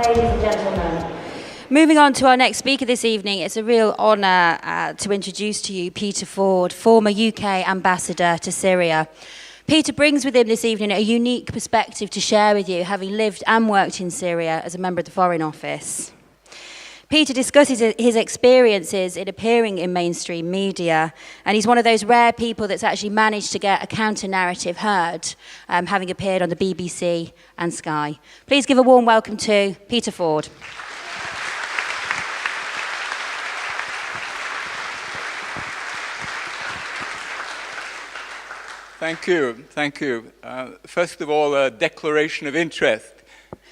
Ladies and gentlemen. Moving on to our next speaker this evening, it's a real honour to introduce to you Peter Ford, former UK ambassador to Syria. Peter brings with him this evening a unique perspective to share with you, having lived and worked in Syria as a member of the Foreign Office. Peter discusses his experiences in appearing in mainstream media, and he's one of those rare people that's actually managed to get a counter-narrative heard, having appeared on the BBC and Sky. Please give a warm welcome to Peter Ford. Thank you, thank you. First of all, a declaration of interest.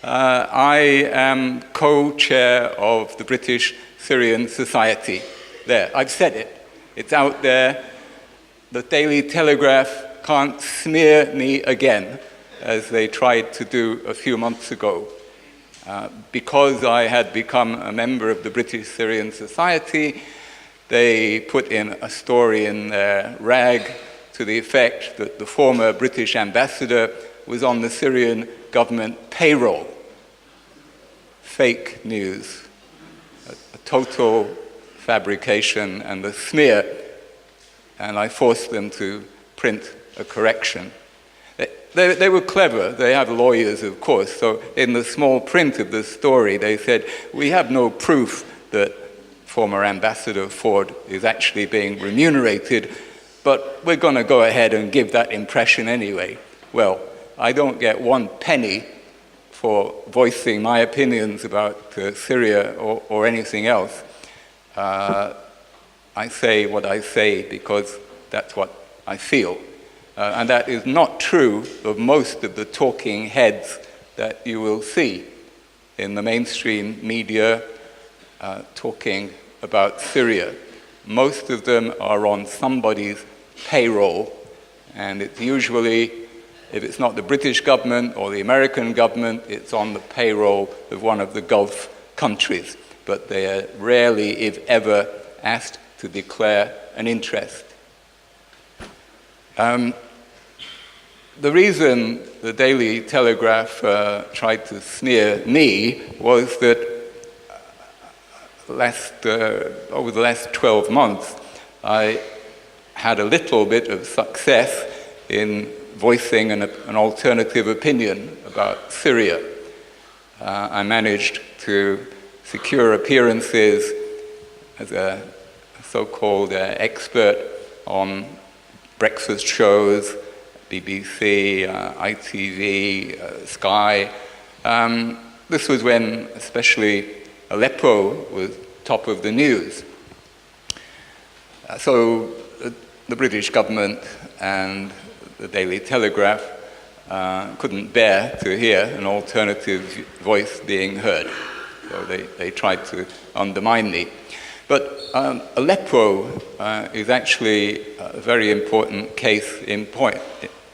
I am co-chair of the British Syrian Society. There, I've said it. It's out there. The Daily Telegraph can't smear me again, as they tried to do a few months ago. Because I had become a member of the British Syrian Society, they put in a story in their rag to the effect that the former British ambassador was on the Syrian government payroll. Fake news, a total fabrication and a smear, and I forced them to print a correction. They were clever, they have lawyers of course, so in the small print of the story they said, we have no proof that former Ambassador Ford is actually being remunerated, but we're going to go ahead and give that impression anyway. Well, I don't get one penny for voicing my opinions about Syria or anything else. I say what I say because that's what I feel. And that is not true of most of the talking heads that you will see in the mainstream media talking about Syria. Most of them are on somebody's payroll, and it's usually, if it's not the British government or the American government, it's on the payroll of one of the Gulf countries. But they are rarely, if ever, asked to declare an interest. The reason the Daily Telegraph tried to smear me was that over the last 12 months, I had a little bit of success in voicing an alternative opinion about Syria. I managed to secure appearances as a so-called expert on breakfast shows, BBC, ITV, Sky. This was when especially Aleppo was top of the news. So the British government and the Daily Telegraph couldn't bear to hear an alternative voice being heard. So they tried to undermine me. But Aleppo is actually a very important case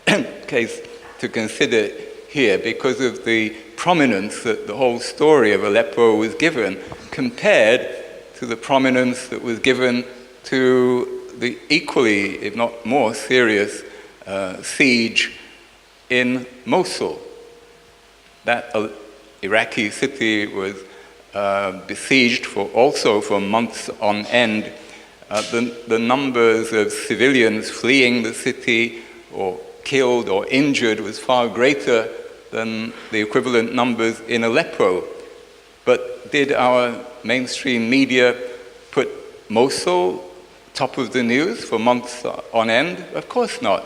to consider here because of the prominence that the whole story of Aleppo was given compared to the prominence that was given to the equally, if not more serious, siege in Mosul. That Iraqi city was besieged also for months on end. The numbers of civilians fleeing the city or killed or injured was far greater than the equivalent numbers in Aleppo. But did our mainstream media put Mosul top of the news for months on end? Of course not.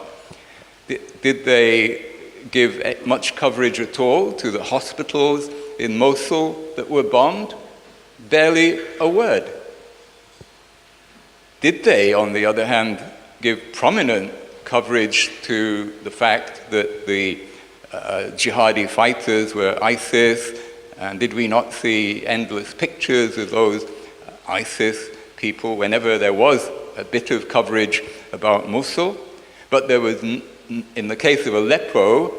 Did they give much coverage at all to the hospitals in Mosul that were bombed? Barely a word. Did they, on the other hand, give prominent coverage to the fact that the jihadi fighters were ISIS? And did we not see endless pictures of those ISIS people whenever there was a bit of coverage about Mosul? But there was, in the case of Aleppo,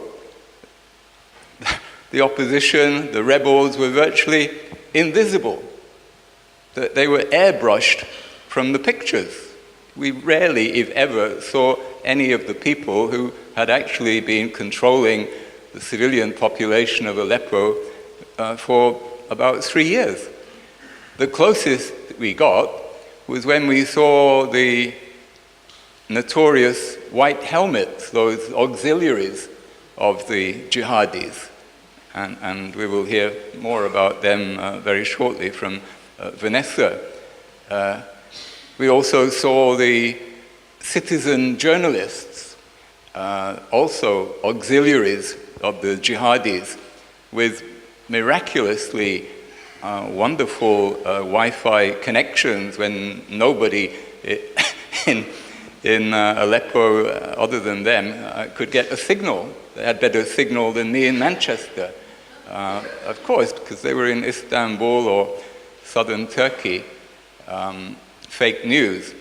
the opposition, the rebels, were virtually invisible. They were airbrushed from the pictures. We rarely, if ever, saw any of the people who had actually been controlling the civilian population of Aleppo for about 3 years. The closest we got was when we saw the notorious white helmets, those auxiliaries of the jihadis. And we will hear more about them very shortly from Vanessa. We also saw the citizen journalists, also auxiliaries of the jihadis, with miraculously wonderful Wi-Fi connections when nobody in Aleppo, other than them, could get a signal. They had better signal than me in Manchester. Of course, because they were in Istanbul or southern Turkey. Fake news.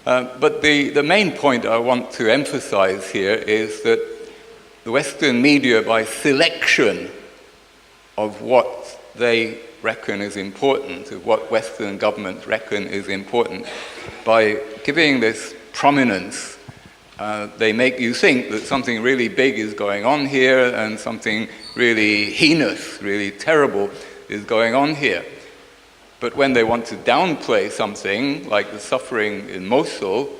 But the main point I want to emphasize here is that the Western media, by selection of what they reckon is important, of what Western governments reckon is important, by giving this prominence, they make you think that something really big is going on here and something really heinous, really terrible is going on here. But when they want to downplay something, like the suffering in Mosul,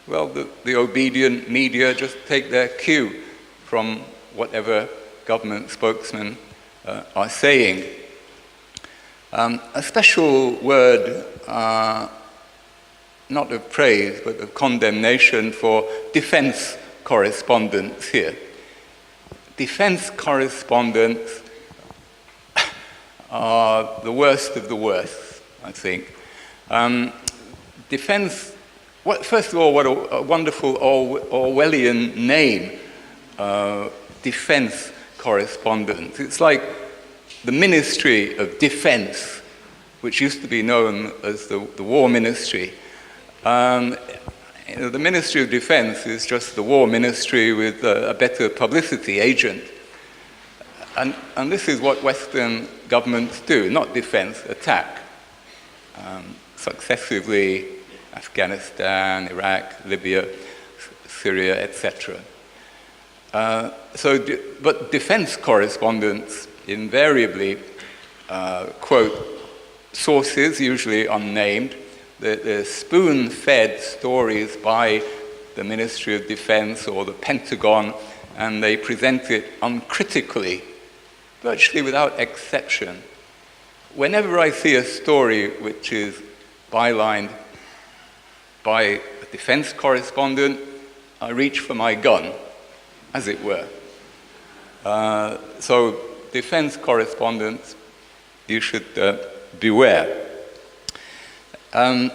well, the obedient media just take their cue from whatever government spokesmen are saying. A special word, not of praise, but of condemnation for defense correspondents here. Defense correspondents are the worst of the worst, I think. First of all, what a wonderful Orwellian name, defense correspondent. It's like the Ministry of Defense, which used to be known as the War Ministry. The Ministry of Defense is just the War Ministry with a better publicity agent. And this is what Western governments do, not defense, attack. Successively, Afghanistan, Iraq, Libya, Syria, etc. But defense correspondents invariably quote sources, usually unnamed. They're spoon-fed stories by the Ministry of Defense or the Pentagon, and they present it uncritically, virtually without exception. Whenever I see a story which is bylined by a defense correspondent, I reach for my gun, as it were. So defense correspondents, you should beware. The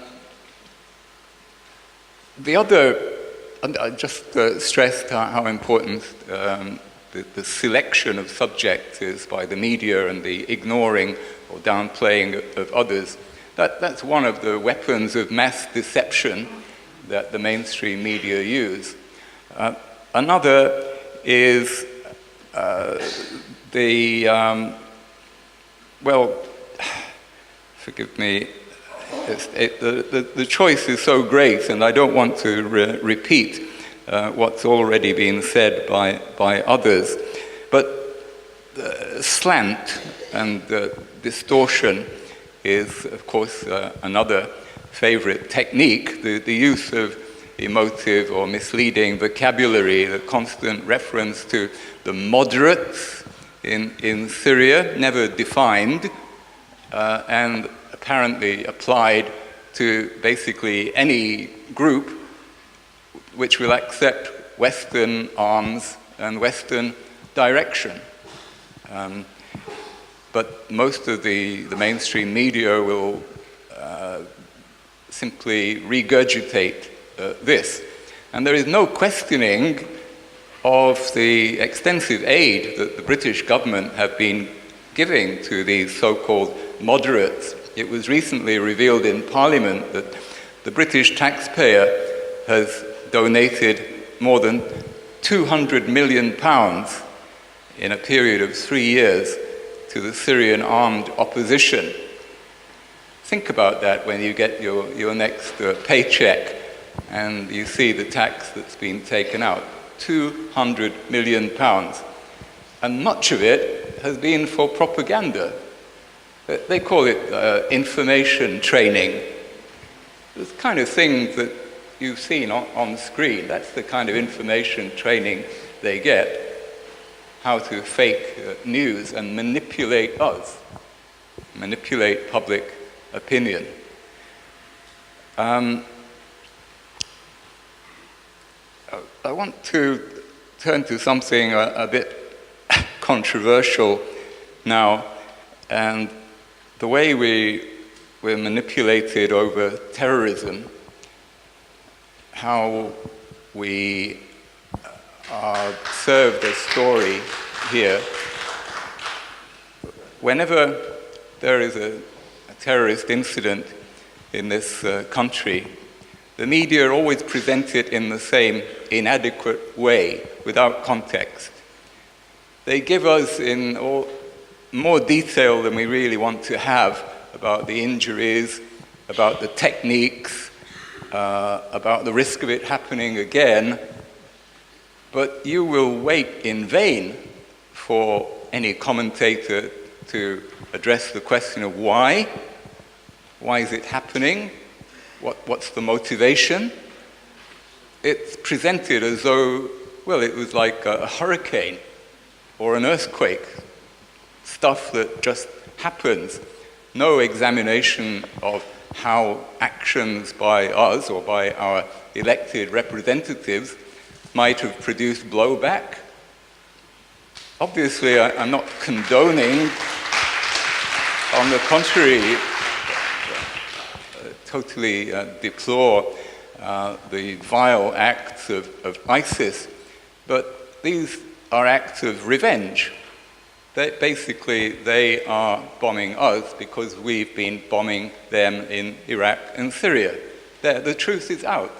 other, I just stressed how important the selection of subjects is by the media and the ignoring or downplaying of others. That's one of the weapons of mass deception that the mainstream media use. Another is forgive me, the choice is so great, and I don't want to repeat what's already been said by others. But slant and distortion is, of course, another favorite technique, the use of emotive or misleading vocabulary, the constant reference to the moderates in Syria, never defined, and apparently applied to basically any group which will accept Western arms and Western direction. But most of the mainstream media will simply regurgitate this. And there is no questioning of the extensive aid that the British government have been giving to these so-called moderates. It was recently revealed in Parliament that the British taxpayer has donated more than £200 million in a period of 3 years to the Syrian armed opposition. Think about that when you get your next paycheck and you see the tax that's been taken out. £200 million. And much of it has been for propaganda. They call it information training. The kind of thing that you've seen on screen, that's the kind of information training they get. How to fake news and manipulate us, manipulate public opinion. I want to turn to something a bit controversial now, and the way we're manipulated over terrorism, how we are served a story here. Whenever there is a terrorist incident in this country, the media always present it in the same inadequate way, without context. They give us in more detail than we really want to have about the injuries, about the techniques, about the risk of it happening again. But you will wait in vain for any commentator to address the question of why. Why is it happening? What's the motivation? It's presented as though, well, it was like a hurricane or an earthquake, stuff that just happens. No examination of how actions by us or by our elected representatives might have produced blowback. Obviously, I'm not condoning, on the contrary, totally deplore the vile acts of ISIS, but these are acts of revenge. They are bombing us because we've been bombing them in Iraq and Syria. The truth is out.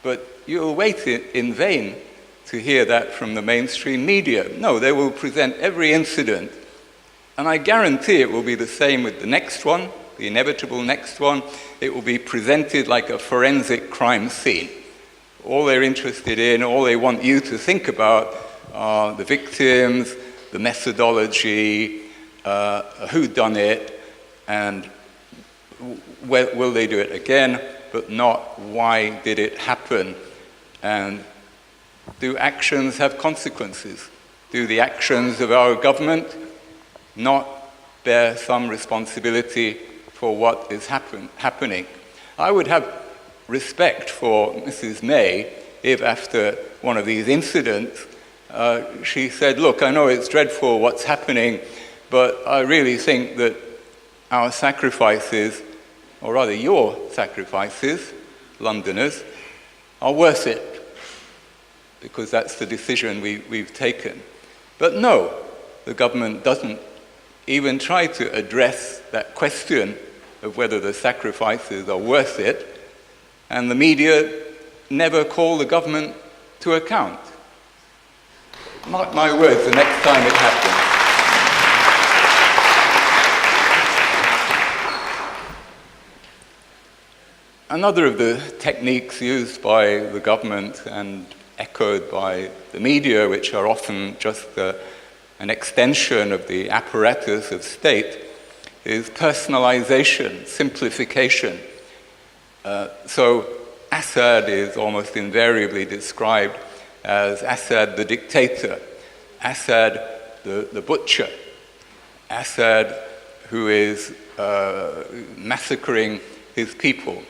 But you'll wait in vain to hear that from the mainstream media. No, they will present every incident, and I guarantee it will be the same with the next one, the inevitable next one. It will be presented like a forensic crime scene. All they're interested in, all they want you to think about are the victims, the methodology, who done it, and will they do it again, but not why did it happen, and do actions have consequences? Do the actions of our government not bear some responsibility for what is happening? I would have respect for Mrs. May if after one of these incidents she said, look, I know it's dreadful what's happening, but I really think that our sacrifices, or rather your sacrifices, Londoners, are worth it, because that's the decision we've taken. But no, the government doesn't even try to address that question of whether the sacrifices are worth it, and the media never call the government to account. Mark my words, the next time it happens. Another of the techniques used by the government and echoed by the media, which are often just an extension of the apparatus of state, is personalization, simplification. So Assad is almost invariably described as Assad the dictator, Assad the butcher, Assad who is massacring his people.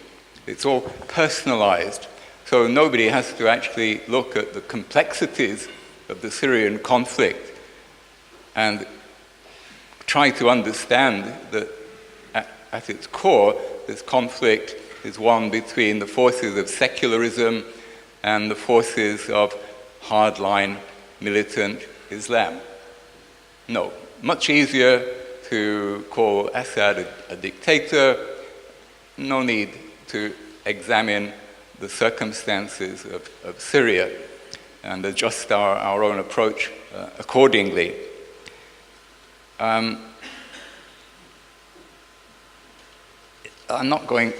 It's all personalized, so nobody has to actually look at the complexities of the Syrian conflict and try to understand that at its core, this conflict is one between the forces of secularism and the forces of hardline militant Islam. No, much easier to call Assad a dictator. No need to examine the circumstances of Syria and adjust our own approach accordingly. I'm not going,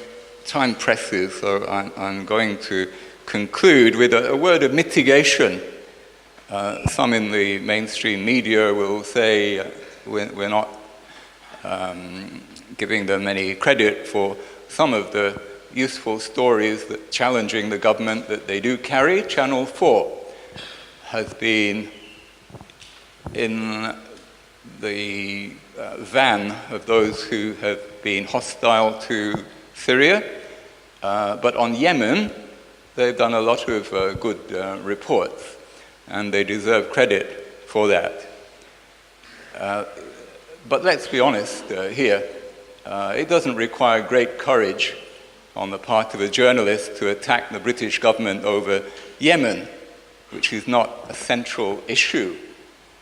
time presses, so I'm going to conclude with a word of mitigation. Some in the mainstream media will say we're not giving them any credit for some of the useful stories that challenging the government that they do carry. Channel 4 has been in the van of those who have been hostile to Syria, but on Yemen, they've done a lot of good reports, and they deserve credit for that. But let's be honest here, it doesn't require great courage on the part of a journalist to attack the British government over Yemen, which is not a central issue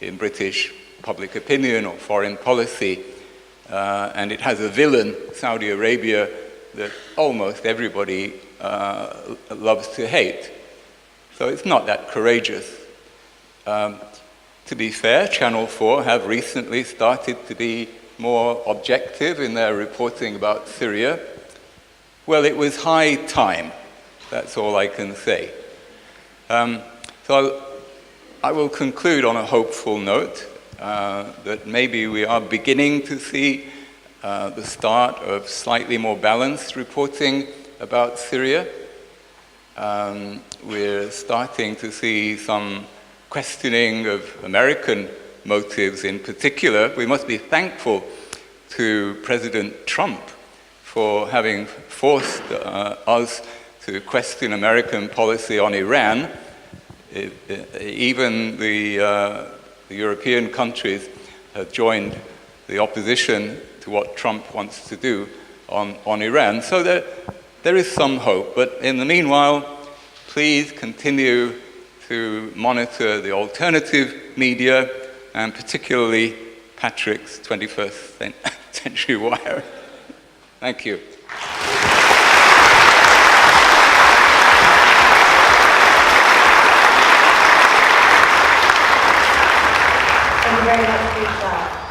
in British public opinion or foreign policy, and it has a villain, Saudi Arabia, that almost everybody loves to hate. So it's not that courageous. To be fair, Channel 4 have recently started to be more objective in their reporting about Syria. Well, it was high time. That's all I can say. So I will conclude on a hopeful note that maybe we are beginning to see the start of slightly more balanced reporting about Syria. We're starting to see some questioning of American motives in particular. We must be thankful to President Trump for having forced us to question American policy on Iran. Even the European countries have joined the opposition to what Trump wants to do on Iran. So there is some hope, but in the meanwhile, please continue to monitor the alternative media, and particularly Patrick's 21st Century Wire. Thank you. Thank you very much for your chat.